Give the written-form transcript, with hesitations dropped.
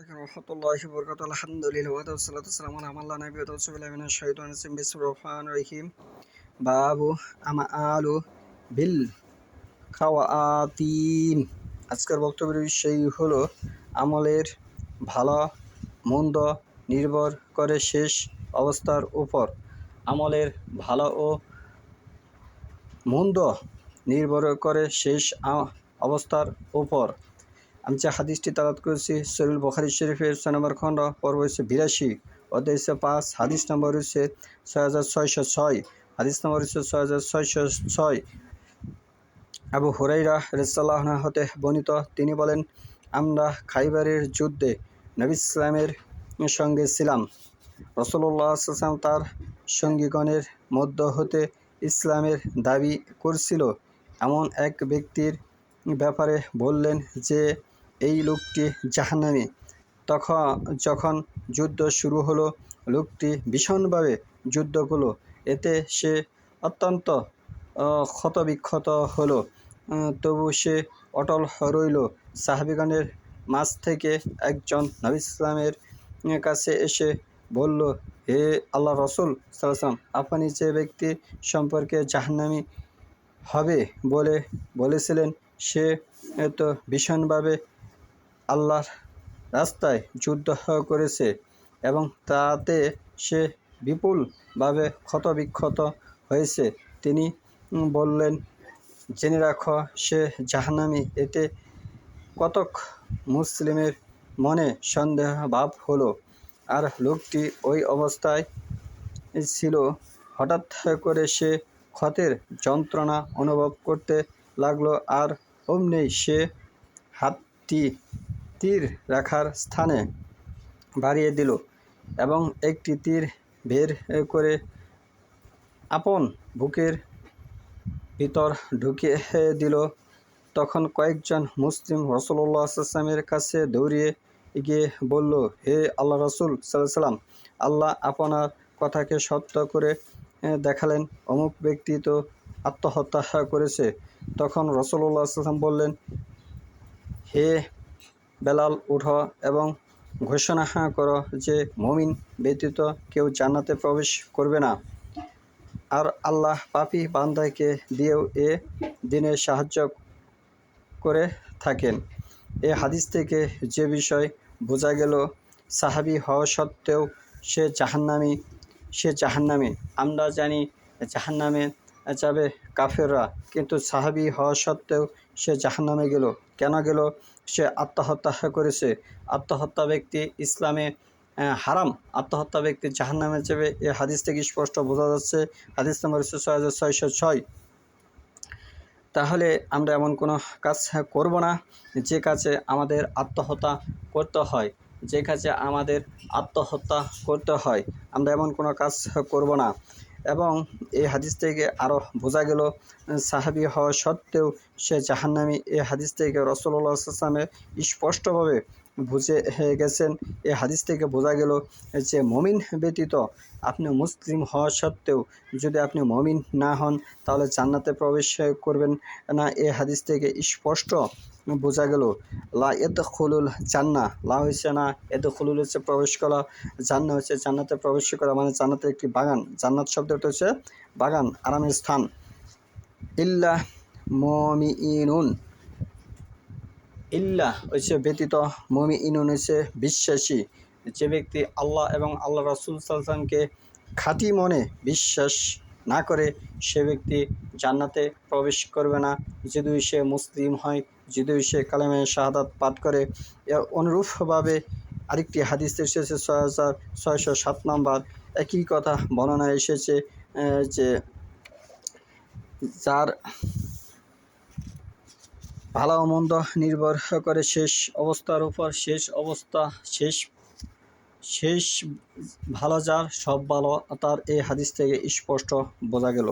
রহমতুল্লাহি ওয়া বারাকাতুহু আলহামদুলিল্লাহ ওয়া সাল্লাতু ওয়াসসালামু আলা মান লা নাবিয়্যা বা'দাহু আউযু বিল্লাহি মিনাশ শাইতানির রাজিম বিসমিল্লাহির রহমানির রহিম বাবু আমালু বিল খাওয়াতিম। আজকের বক্তব্যের বিষয় হলো আমলের ভালো মন্দ নির্ভর করে শেষ অবস্থার উপর। আমলের ভালো ও মন্দ নির্ভর করে শেষ অবস্থার উপর। আমি যে হাদিসটি তালাত করেছি সহিহ বুখারী শরীফের ৬ নম্বর খণ্ড পর্ব হচ্ছে ৮২, অধ্যায় হচ্ছে ৫, হাদিস নম্বর হচ্ছে ৬৬০৬, হাদিস নম্বর হচ্ছে ৬৬০৬। আবু হুরাইরা রাদিয়াল্লাহু আনহু হতে বর্ণিত, তিনি বলেন, আমরা খাইবারের যুদ্ধে নবী ইসলামের সঙ্গে ছিলাম। রাসূলুল্লাহ সাল্লাল্লাহু আলাইহি ওয়াসাল্লাম তার সঙ্গীগণের মধ্য হতে ইসলামের দাবি করছিল এমন এক ব্যক্তির ব্যাপারে বললেন যে এই লোকটি জাহান্নামী। যখন যুদ্ধ শুরু হলো, লোকটি ভীষণভাবে যুদ্ধ করল। এতে সে অত্যন্ত ক্ষতবিক্ষত হলো, তবু সে অটল রইল। সাহাবীগণের মাঝ থেকে একজন নবী ইসলামের কাছে এসে বলল, হে আল্লাহ রসুল সাল্লাল্লাহু আলাইহি ওয়াসাল্লাম, আপনি যে ব্যক্তি সম্পর্কে জাহান্নামী হবে বলে বলেছিলেন, সে তো ভীষণভাবে আল্লাহর রাস্তায় যুদ্ধ করেছে এবং তাতে সে বিপুলভাবে ক্ষতবিক্ষত হয়েছে। তিনি বললেন, জেনে রাখো সে জাহান্নামী। এতে কতক মুসলিমের মনে সন্দেহ ভাব হলো, আর লোকটি ওই অবস্থায় ছিল। হঠাৎ করে সে ক্ষতের যন্ত্রণা অনুভব করতে লাগলো, আর অমনি সে হাতটি তীর রাখার স্থানে বাড়িয়ে দিল এবং একটি তীর বের করে আপন বুকের ভিতর ঢুকিয়ে দিল। তখন কয়েকজন মুসলিম রাসূলুল্লাহ সাল্লাল্লাহু আলাইহি ওয়াসাল্লামের কাছে দৌড়িয়ে গিয়ে বলল, হে আল্লাহ রাসূল সাল্লাল্লাহু আলাইহি ওয়াসাল্লাম, আল্লাহ আপনার কথাকে সত্য করে দেখালেন, অমুক ব্যক্তি তো আত্মহত্যা করেছে। তখন রাসূলুল্লাহ সাল্লাল্লাহু আলাইহি ওয়াসাল্লাম বললেন, হে বেলাল, উঠো এবং ঘোষণা করো যে মুমিন ব্যতীত কেউ জান্নাতে প্রবেশ করবে না, আর আল্লাহ পাপী বান্দাকে দিয়েও এ দিনে সাহায্য করে থাকেন। এ হাদিস থেকে যে বিষয় বোঝা গেল, সাহাবী হওয়া সত্ত্বেও সে জাহান্নামী। আমরা জানি জাহান্নামে যাবে কাফেররা, কিন্তু সাহাবী হওয়া সত্ত্বেও সে জাহান্নামে গেল। কেন গেল? সে আত্মহত্যা করেছে। আত্মহত্যা ব্যক্তি ইসলামে হারাম, আত্মহত্যা ব্যক্তি জাহান্নামে যাবে। এ হাদিস থেকে স্পষ্ট বোঝা যাচ্ছে। হাদিস নম্বর ৬৬০৬। তাহলে আমরা এমন কোনো কাজ করব না যে কাজে আমাদের আত্মহত্যা করতে হয়। আমরা এমন কোনো কাজ করব না। এবং এই হাদিস থেকে আরও বোঝা গেল, সাহাবী হওয়া সত্ত্বেও সে জাহান্নামী। এই হাদিস থেকে রাসূলুল্লাহ সাল্লাল্লাহু আলাইহি ওয়াসাল্লাম স্পষ্টভাবে বুঝে গেছেন। এই হাদিস থেকে বোঝা গেল যে মুমিন ব্যতীত আপনি মুসলিম হওয়া সত্ত্বেও যদি আপনি মুমিন না হন, তাহলে জান্নাতে প্রবেশ করবেন না। এই হাদিস থেকে স্পষ্ট বোঝা গেল। লা ইয়াদখুলুল জান্নাহ, লা হচ্ছে না, ইয়াদখুলুল হচ্ছে প্রবেশ করা, জান্নাহ হচ্ছে জান্নাতে প্রবেশ করা, মানে জান্নাতের একটি বাগান। জান্নাত শব্দটা হচ্ছে বাগান, আরামের স্থান। ইল্লা মুমিনুন, ইল্লা হচ্ছে ব্যতীত, মুমিনুন হচ্ছে বিশ্বাসী। যে ব্যক্তি আল্লাহ এবং আল্লাহ রাসূল সাল্লাল্লাহু আলাইহি ওয়াসাল্লামকে খাঁটি মনে বিশ্বাস না করে, সে ব্যক্তি জান্নাতে প্রবেশ করবে না, যদিও সে মুসলিম হয়, যদিও সে কালেমা শাহাদাত পাঠ করে। অনুরূপভাবে আরেকটি হাদিস এসেছে ৬৬০৭ নম্বর, একই কথা বর্ণনা এসেছে যে যার ভালো ও মন্দ নির্ভর করে শেষ অবস্থার উপর। শেষ ভালো যার, সব ভালো তার। এই হাদিস থেকে স্পষ্ট বোঝা গেল।